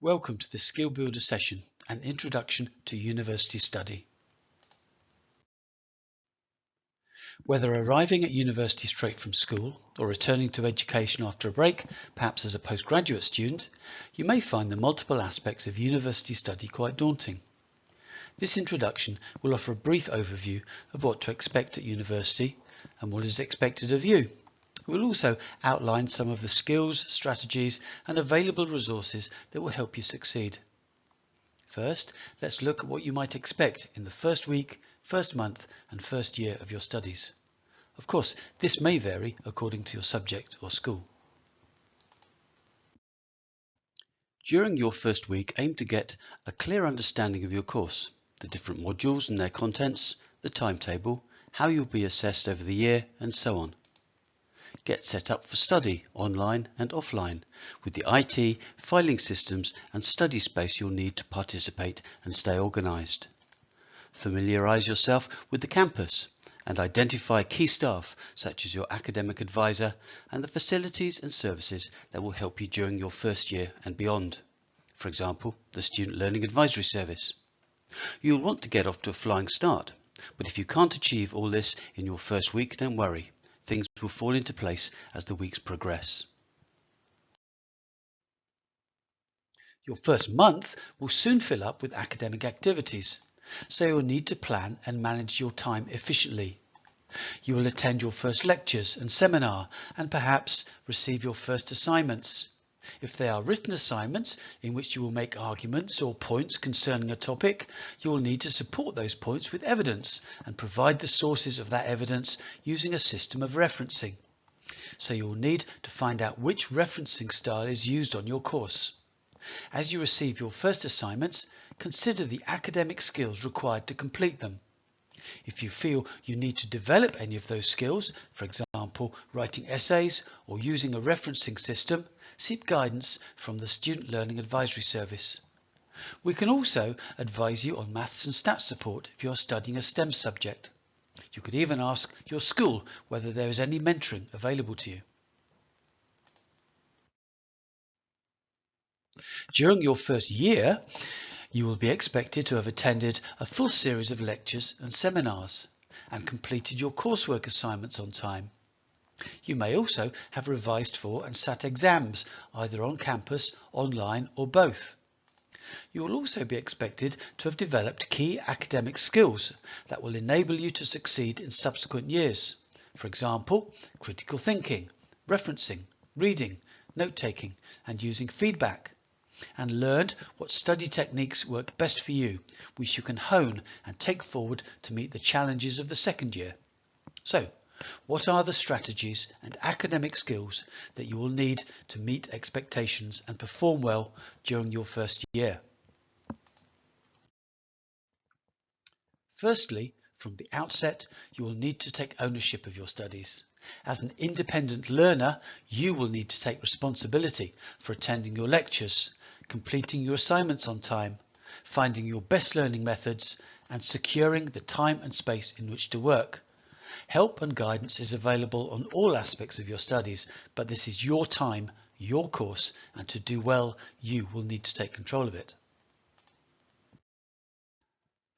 Welcome to the Skill Builder session, an introduction to university study. Whether arriving at university straight from school or returning to education after a break, perhaps as a postgraduate student, you may find the multiple aspects of university study quite daunting. This introduction will offer a brief overview of what to expect at university and what is expected of you. We'll also outline some of the skills, strategies and available resources that will help you succeed. First, let's look at what you might expect in the first week, first month and first year of your studies. Of course, this may vary according to your subject or school. During your first week, aim to get a clear understanding of your course, the different modules and their contents, the timetable, how you'll be assessed over the year and so on. Get set up for study, online and offline, with the IT, filing systems and study space you'll need to participate and stay organised. Familiarise yourself with the campus and identify key staff such as your academic advisor and the facilities and services that will help you during your first year and beyond. For example, the Student Learning Advisory Service. You'll want to get off to a flying start, but if you can't achieve all this in your first week, don't worry. Things will fall into place as the weeks progress. Your first month will soon fill up with academic activities, so you'll need to plan and manage your time efficiently. You will attend your first lectures and seminar and perhaps receive your first assignments. If they are written assignments in which you will make arguments or points concerning a topic, you will need to support those points with evidence and provide the sources of that evidence using a system of referencing. So you will need to find out which referencing style is used on your course. As you receive your first assignments, consider the academic skills required to complete them. If you feel you need to develop any of those skills, for example, writing essays or using a referencing system, seek guidance from the Student Learning Advisory Service. We can also advise you on maths and stats support if you are studying a STEM subject. You could even ask your school whether there is any mentoring available to you. During your first year, you will be expected to have attended a full series of lectures and seminars and completed your coursework assignments on time. You may also have revised for and sat exams, either on campus, online or both. You will also be expected to have developed key academic skills that will enable you to succeed in subsequent years. For example, critical thinking, referencing, reading, note-taking and using feedback. And learned what study techniques work best for you, which you can hone and take forward to meet the challenges of the second year. So, what are the strategies and academic skills that you will need to meet expectations and perform well during your first year? Firstly, from the outset, you will need to take ownership of your studies. As an independent learner, you will need to take responsibility for attending your lectures, completing your assignments on time, finding your best learning methods, and securing the time and space in which to work. Help and guidance is available on all aspects of your studies, but this is your time, your course, and to do well, you will need to take control of it.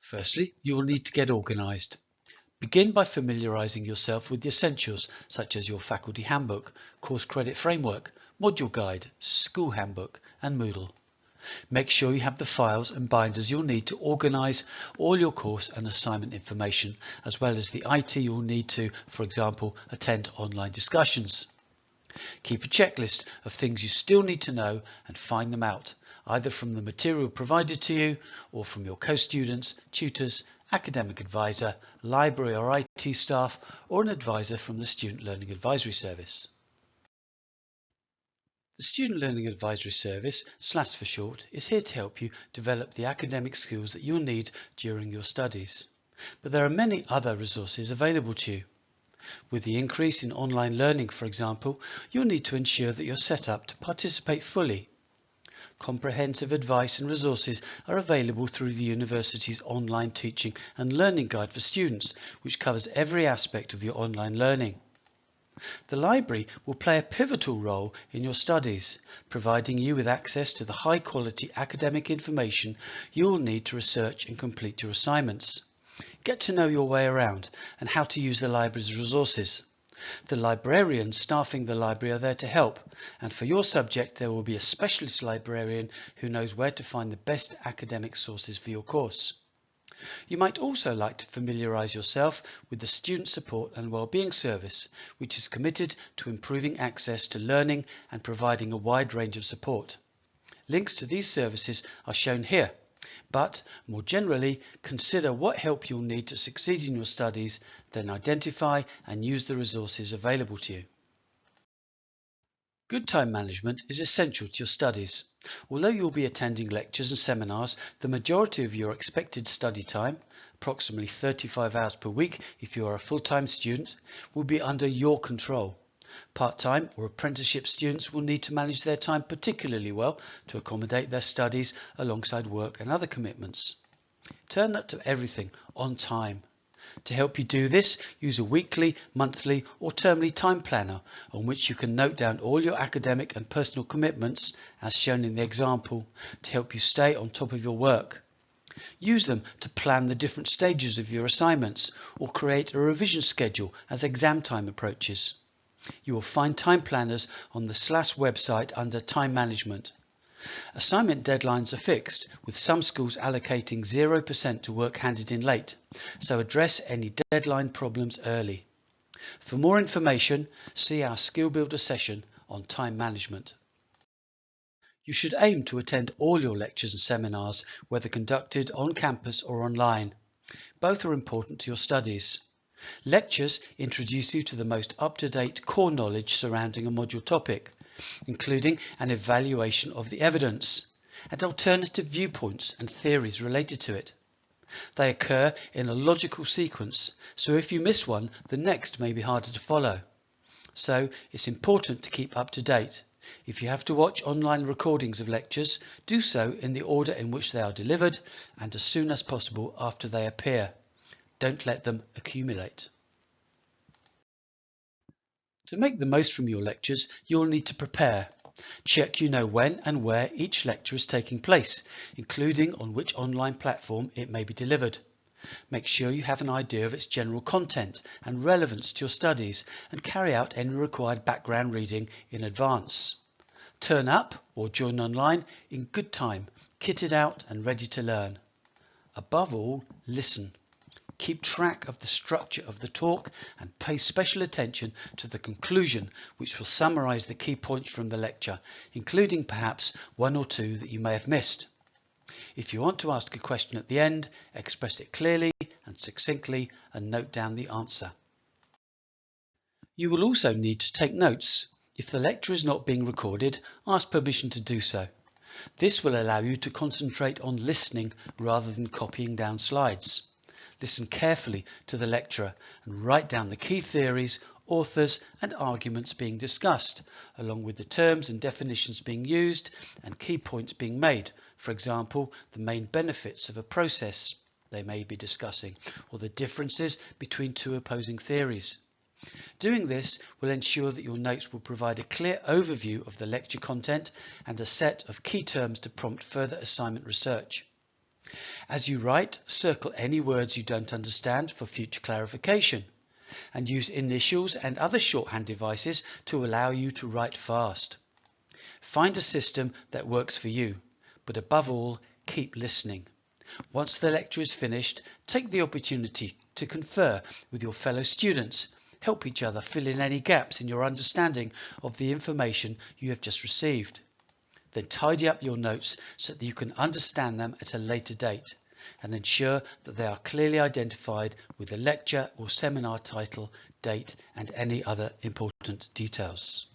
Firstly, you will need to get organised. Begin by familiarising yourself with the essentials such as your faculty handbook, course credit framework, module guide, school handbook and Moodle. Make sure you have the files and binders you'll need to organise all your course and assignment information, as well as the IT you'll need to, for example, attend online discussions. Keep a checklist of things you still need to know and find them out, either from the material provided to you or from your co-students, tutors, academic advisor, library or IT staff, or an advisor from the Student Learning Advisory Service. The Student Learning Advisory Service, SLAS for short, is here to help you develop the academic skills that you'll need during your studies. But there are many other resources available to you. With the increase in online learning, for example, you'll need to ensure that you're set up to participate fully. Comprehensive advice and resources are available through the university's online teaching and learning guide for students, which covers every aspect of your online learning. The library will play a pivotal role in your studies, providing you with access to the high-quality academic information you will need to research and complete your assignments. Get to know your way around and how to use the library's resources. The librarians staffing the library are there to help, and for your subject there will be a specialist librarian who knows where to find the best academic sources for your course. You might also like to familiarise yourself with the Student Support and Wellbeing Service, which is committed to improving access to learning and providing a wide range of support. Links to these services are shown here, but more generally, consider what help you'll need to succeed in your studies, then identify and use the resources available to you. Good time management is essential to your studies. Although you'll be attending lectures and seminars, the majority of your expected study time, approximately 35 hours per week if you are a full-time student, will be under your control. Part-time or apprenticeship students will need to manage their time particularly well to accommodate their studies alongside work and other commitments. Turn up to everything on time. To help you do this, use a weekly, monthly or termly time planner on which you can note down all your academic and personal commitments, as shown in the example, to help you stay on top of your work. Use them to plan the different stages of your assignments or create a revision schedule as exam time approaches. You will find time planners on the SLAS website under Time Management. Assignment deadlines are fixed, with some schools allocating 0% to work handed in late, so address any deadline problems early. For more information, see our Skill Builder session on time management. You should aim to attend all your lectures and seminars, whether conducted on campus or online. Both are important to your studies. Lectures introduce you to the most up-to-date core knowledge surrounding a module topic, including an evaluation of the evidence and alternative viewpoints and theories related to it. They occur in a logical sequence, so if you miss one, the next may be harder to follow. So it's important to keep up to date. If you have to watch online recordings of lectures, do so in the order in which they are delivered and as soon as possible after they appear. Don't let them accumulate. To make the most from your lectures, you will need to prepare. Check you know when and where each lecture is taking place, including on which online platform it may be delivered. Make sure you have an idea of its general content and relevance to your studies, and carry out any required background reading in advance. Turn up or join online in good time, kitted out and ready to learn. Above all, listen. Keep track of the structure of the talk and pay special attention to the conclusion, which will summarize the key points from the lecture, including perhaps one or two that you may have missed. If you want to ask a question at the end, express it clearly and succinctly and note down the answer. You will also need to take notes. If the lecture is not being recorded, ask permission to do so. This will allow you to concentrate on listening rather than copying down slides. Listen carefully to the lecturer and write down the key theories, authors and arguments being discussed, along with the terms and definitions being used and key points being made. For example, the main benefits of a process they may be discussing, or the differences between two opposing theories. Doing this will ensure that your notes will provide a clear overview of the lecture content and a set of key terms to prompt further assignment research. As you write, circle any words you don't understand for future clarification, and use initials and other shorthand devices to allow you to write fast. Find a system that works for you, but above all, keep listening. Once the lecture is finished, take the opportunity to confer with your fellow students. Help each other fill in any gaps in your understanding of the information you have just received. Then tidy up your notes so that you can understand them at a later date, and ensure that they are clearly identified with the lecture or seminar title, date and any other important details.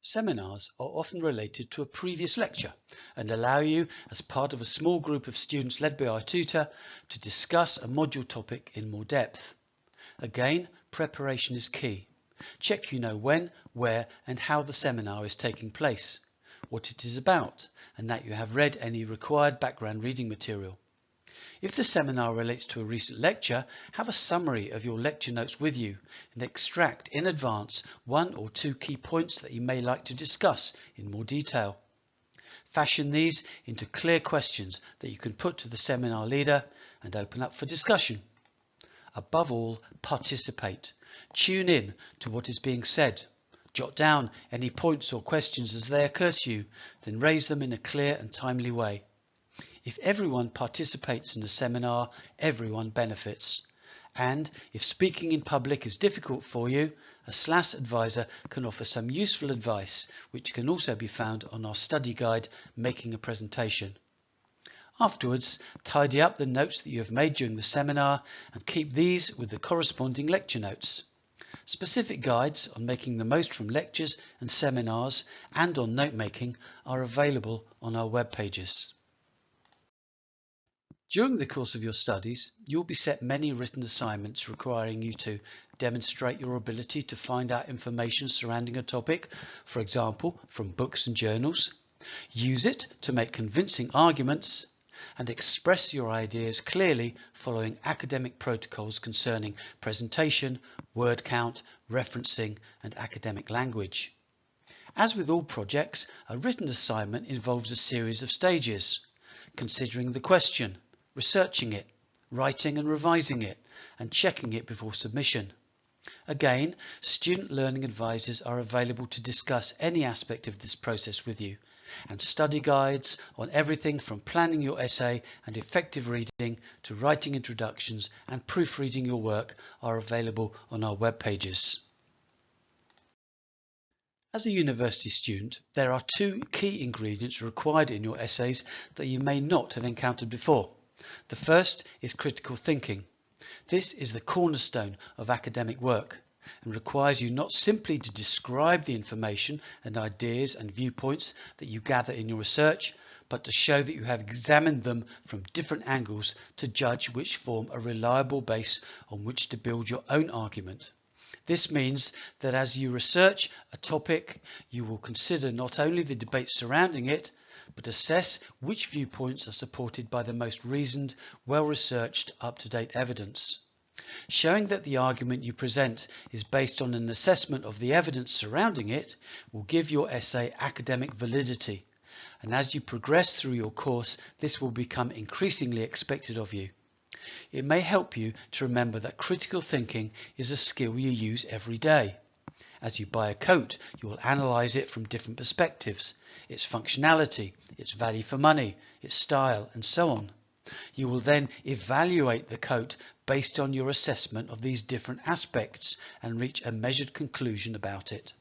Seminars are often related to a previous lecture and allow you, as part of a small group of students led by a tutor, to discuss a module topic in more depth. Again, preparation is key. Check you know when, where and how the seminar is taking place, what it is about, and that you have read any required background reading material. If the seminar relates to a recent lecture, have a summary of your lecture notes with you and extract in advance 1 or 2 key points that you may like to discuss in more detail. Fashion these into clear questions that you can put to the seminar leader and open up for discussion. Above all, participate. Tune in to what is being said. Jot down any points or questions as they occur to you, then raise them in a clear and timely way. If everyone participates in the seminar, everyone benefits. And if speaking in public is difficult for you, a SLAS advisor can offer some useful advice, which can also be found on our study guide, Making a Presentation. Afterwards, tidy up the notes that you have made during the seminar and keep these with the corresponding lecture notes. Specific guides on making the most from lectures and seminars and on note making are available on our web pages. During the course of your studies, you will be set many written assignments requiring you to demonstrate your ability to find out information surrounding a topic, for example, from books and journals, use it to make convincing arguments, and express your ideas clearly following academic protocols concerning presentation, word count, referencing, and academic language. As with all projects, a written assignment involves a series of stages: considering the question, researching it, writing and revising it, and checking it before submission. Again, student learning advisors are available to discuss any aspect of this process with you, and study guides on everything from planning your essay and effective reading to writing introductions and proofreading your work are available on our web pages. As a university student, there are 2 key ingredients required in your essays that you may not have encountered before. The first is critical thinking. This is the cornerstone of academic work and requires you not simply to describe the information and ideas and viewpoints that you gather in your research, but to show that you have examined them from different angles to judge which form a reliable base on which to build your own argument. This means that as you research a topic, you will consider not only the debate surrounding it, but assess which viewpoints are supported by the most reasoned, well-researched, up-to-date evidence. Showing that the argument you present is based on an assessment of the evidence surrounding it will give your essay academic validity, and as you progress through your course, this will become increasingly expected of you. It may help you to remember that critical thinking is a skill you use every day. As you buy a coat, you will analyse it from different perspectives: its functionality, its value for money, its style, and so on. You will then evaluate the coat based on your assessment of these different aspects and reach a measured conclusion about it.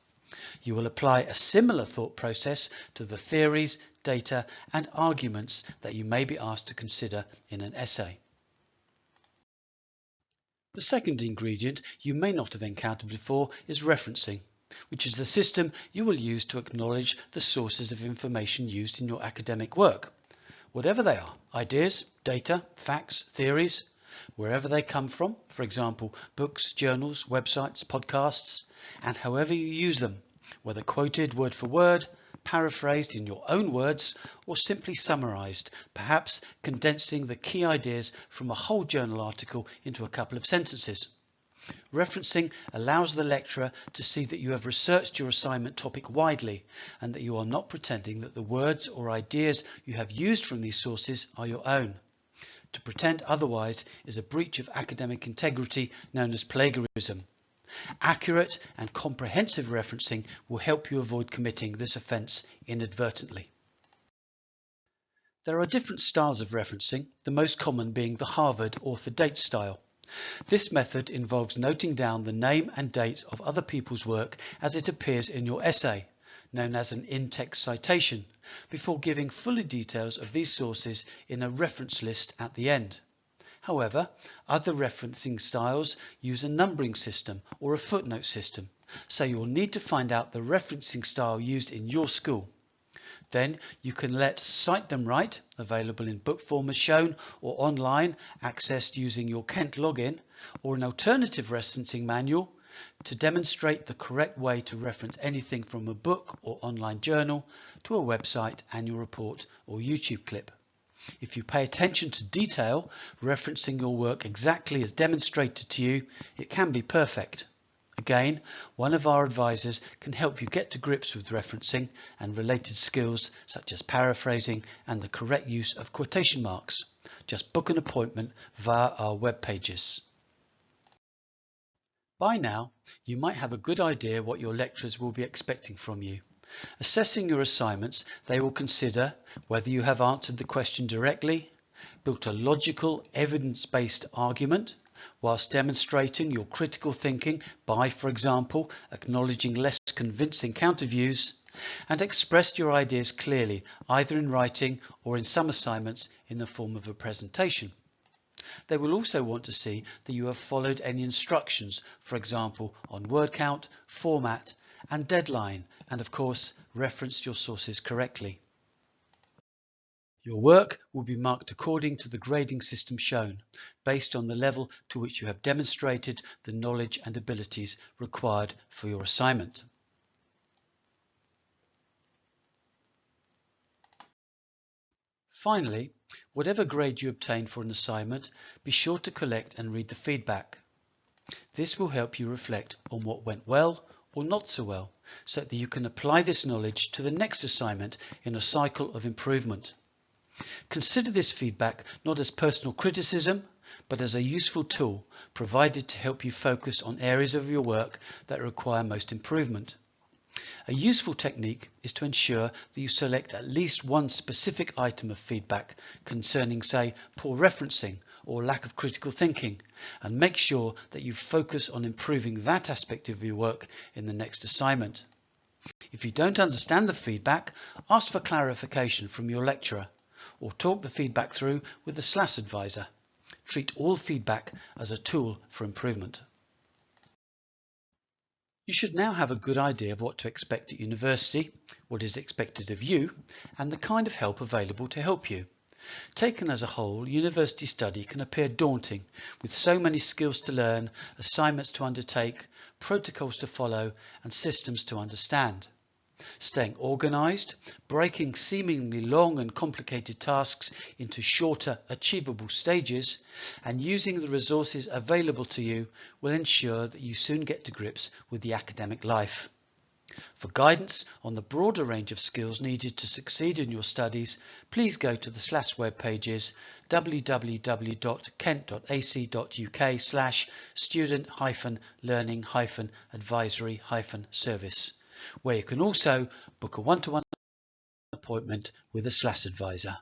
You will apply a similar thought process to the theories, data, and arguments that you may be asked to consider in an essay. The second ingredient you may not have encountered before is referencing, which is the system you will use to acknowledge the sources of information used in your academic work. Whatever they are, ideas, data, facts, theories, wherever they come from, for example, books, journals, websites, podcasts, and however you use them, whether quoted word for word, paraphrased in your own words, or simply summarized, perhaps condensing the key ideas from a whole journal article into a couple of sentences. Referencing allows the lecturer to see that you have researched your assignment topic widely and that you are not pretending that the words or ideas you have used from these sources are your own. To pretend otherwise is a breach of academic integrity known as plagiarism. Accurate and comprehensive referencing will help you avoid committing this offence inadvertently. There are different styles of referencing, the most common being the Harvard author date style. This method involves noting down the name and date of other people's work as it appears in your essay, known as an in-text citation, before giving fuller details of these sources in a reference list at the end. However, other referencing styles use a numbering system or a footnote system, so you will need to find out the referencing style used in your school. Then you can let Cite Them Right, available in book form as shown, or online, accessed using your Kent login, or an alternative referencing manual to demonstrate the correct way to reference anything from a book or online journal to a website, annual report, or YouTube clip. If you pay attention to detail, referencing your work exactly as demonstrated to you, it can be perfect. Again, one of our advisors can help you get to grips with referencing and related skills such as paraphrasing and the correct use of quotation marks. Just book an appointment via our web pages. By now, you might have a good idea what your lecturers will be expecting from you. Assessing your assignments, they will consider whether you have answered the question directly, built a logical, evidence-based argument, whilst demonstrating your critical thinking by, for example, acknowledging less convincing counterviews, and expressed your ideas clearly, either in writing or in some assignments in the form of a presentation. They will also want to see that you have followed any instructions, for example, on word count, format, and deadline, and of course, referenced your sources correctly. Your work will be marked according to the grading system shown, based on the level to which you have demonstrated the knowledge and abilities required for your assignment. Finally, whatever grade you obtain for an assignment, be sure to collect and read the feedback. This will help you reflect on what went well or not so well, so that you can apply this knowledge to the next assignment in a cycle of improvement. Consider this feedback not as personal criticism, but as a useful tool provided to help you focus on areas of your work that require most improvement. A useful technique is to ensure that you select at least one specific item of feedback concerning, say, poor referencing or lack of critical thinking, and make sure that you focus on improving that aspect of your work in the next assignment. If you don't understand the feedback, ask for clarification from your lecturer, or talk the feedback through with the SLAS advisor. Treat all feedback as a tool for improvement. You should now have a good idea of what to expect at university, what is expected of you, and the kind of help available to help you. Taken as a whole, university study can appear daunting, with so many skills to learn, assignments to undertake, protocols to follow, and systems to understand. Staying organised, breaking seemingly long and complicated tasks into shorter, achievable stages, and using the resources available to you will ensure that you soon get to grips with the academic life. For guidance on the broader range of skills needed to succeed in your studies, please go to the SLAS web pages www.kent.ac.uk/student-learning-advisory-service, where you can also book a one-to-one appointment with a SLAS advisor.